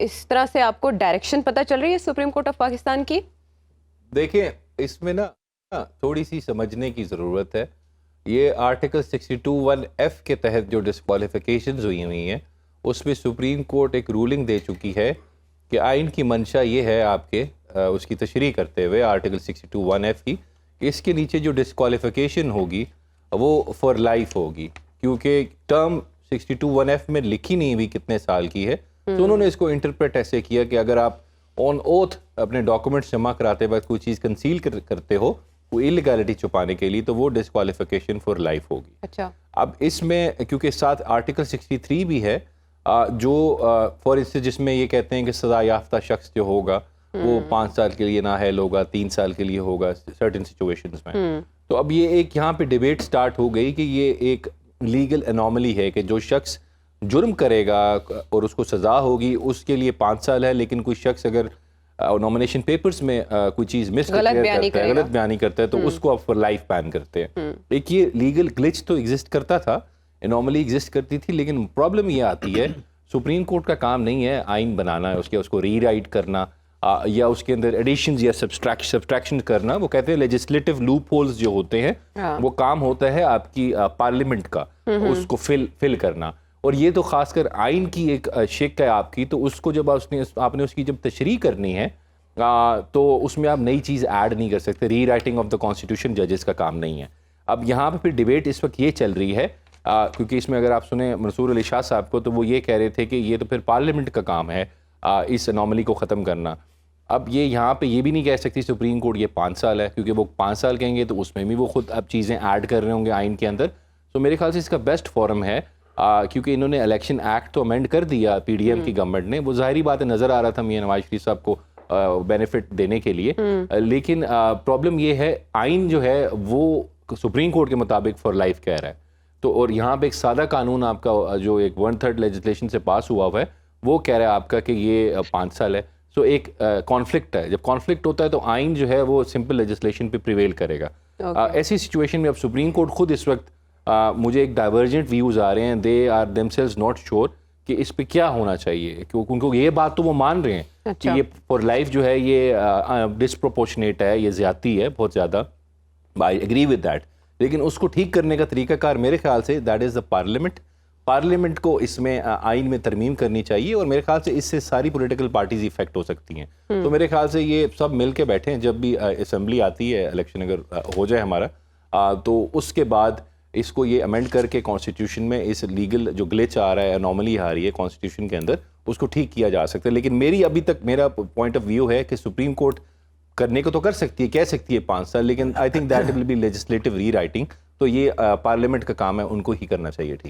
اس طرح سے آپ کو ڈائریکشن پتہ چل رہی ہے سپریم کورٹ آف پاکستان کی؟ دیکھیں اس میں نا تھوڑی سی سمجھنے کی ضرورت ہے. یہ آرٹیکل 62(1)(f) کے تحت جو ڈسکوالیفیکیشنز ہوئی ہیں اس میں سپریم کورٹ ایک رولنگ دے چکی ہے کہ آئین کی منشا یہ ہے آپ کے اس کی تشریح کرتے ہوئے آرٹیکل 62(1)(f) کی، اس کے نیچے جو ڈسکوالیفیکیشن ہوگی وہ فار لائف ہوگی، کیونکہ ٹرم 62(1)(f) میں لکھی نہیں ہوئی کتنے سال کی ہے. تو انہوں نے اس کو انٹرپریٹ ایسے کیا کہ اگر آپ آن اوتھ اپنے ڈاکومنٹس جمع کراتے وقت کوئی چیز کنسیل کرتے ہو وہ انلیگیلٹی چھپانے کے لیے، تو وہ ڈسکوالیفیکیشن فار لائف ہوگی. اچھا، اب اس میں کیونکہ ساتھ آرٹیکل 63 بھی ہے جو فار انسٹنس جس میں یہ کہتے ہیں کہ سزا یافتہ شخص جو ہوگا وہ 5 سال کے لیے نااہل ہوگا، 3 سال کے لیے ہوگا سرٹن سچویشنز میں. تو اب یہ ایک یہاں پہ ڈیبیٹ سٹارٹ ہو گئی کہ یہ ایک لیگل انوملی ہے کہ جو شخص جرم کرے گا اور اس کو سزا ہوگی اس کے لیے 5 سال ہے، لیکن کوئی شخص اگر نامینیشن پیپرز میں کوئی چیز غلط بیانی کرتا ہے تو اس کو اب فار لائف بین کرتے ہیں. ایک یہ لیگل گلچ تو ایگزسٹ کرتا تھا، انوملی ایگزسٹ کرتی تھی، لیکن پرابلم یہ آتی ہے سپریم کورٹ کا کام نہیں ہے آئین بنانا، اس کو ری رائٹ کرنا یا اس کے اندر ایڈیشنز یا سبسٹریکشن کرنا. وہ کہتے ہیں لیجسلیٹو لوپ ہولز جو ہوتے ہیں وہ کام ہوتا ہے آپ کی پارلیمنٹ کا، اس کو فل کرنا. اور یہ تو خاص کر آئین کی ایک شق ہے آپ کی، تو اس کو جب آپ نے اس کی جب تشریح کرنی ہے تو اس میں آپ نئی چیز ایڈ نہیں کر سکتے. ری رائٹنگ آف دا کانسٹیٹیوشن ججز کا کام نہیں ہے. اب یہاں پہ پھر ڈیبیٹ اس وقت یہ چل رہی ہے کیونکہ اس میں اگر آپ سنیں منصور علی شاہ صاحب کو تو وہ یہ کہہ رہے تھے کہ یہ تو پھر پارلیمنٹ کا کام ہے اس انوملی کو ختم کرنا. اب یہ یہاں پہ یہ بھی نہیں کہہ سکتی سپریم کورٹ یہ 5 سال ہے، کیونکہ وہ 5 سال کہیں گے تو اس میں بھی وہ خود اب چیزیں ایڈ کر رہے ہوں گے آئین کے اندر. تو میرے خیال سے اس کا بیسٹ فورم ہے کیونکہ انہوں نے الیکشن ایکٹ تو امینڈ کر دیا پی ڈی ایم کی گورنمنٹ نے، وہ ظاہری بات ہے نظر آ رہا تھا میاں نواز شریف صاحب کو بینیفٹ دینے کے لیے، لیکن پرابلم یہ ہے آئین جو ہے وہ سپریم کورٹ کے مطابق فار لائف کہہ رہا ہے. تو اور یہاں پہ ایک سادہ قانون آپ کا جو ایک 1/3 لیجسلیشن سے پاس ہوا ہے وہ کہہ رہا ہے آپ کا کہ یہ 5 سال ہے. سو ایک کانفلکٹ ہے، جب کانفلکٹ ہوتا ہے تو آئین جو ہے وہ سمپل لیجسلیشن پہ پریویل کرے گا. ایسی سچویشن میں اب سپریم کورٹ خود اس وقت مجھے ایک ڈائیورجنٹ ویوز آ رہے ہیں، they are themselves not sure کہ اس پہ کیا ہونا چاہیے، کیونکہ ان کو یہ بات تو وہ مان رہے ہیں کہ یہ فار لائف جو ہے یہ ڈسپروپورشنیٹ ہے، یہ زیادتی ہے بہت زیادہ. آئی ایگری ود دیٹ، لیکن اس کو ٹھیک کرنے کا طریقہ کار میرے خیال سے دیٹ از دا پارلیمنٹ کو اس میں آئین میں ترمیم کرنی چاہیے، اور میرے خیال سے اس سے ساری پولیٹیکل پارٹیز افیکٹ ہو سکتی ہیں. تو میرے خیال سے یہ سب مل کے بیٹھیں، جب بھی اسمبلی آتی ہے الیکشن اگر ہو جائے ہمارا تو اس کے بعد اس کو یہ امینڈ کر کے کانسٹیٹیوشن میں اس لیگل جو گلچ آ رہا ہے، انوملی آ رہی ہے کانسٹیٹیوشن کے اندر، اس کو ٹھیک کیا جا سکتا ہے. لیکن میری ابھی تک میرا پوائنٹ آف ویو ہے کہ سپریم کورٹ کرنے کو تو کر سکتی ہے، کہہ سکتی ہے 5 سال، لیکن I think that will be legislative rewriting. تو یہ پارلیمنٹ کا کام ہے، ان کو ہی کرنا چاہیے. ٹھیک.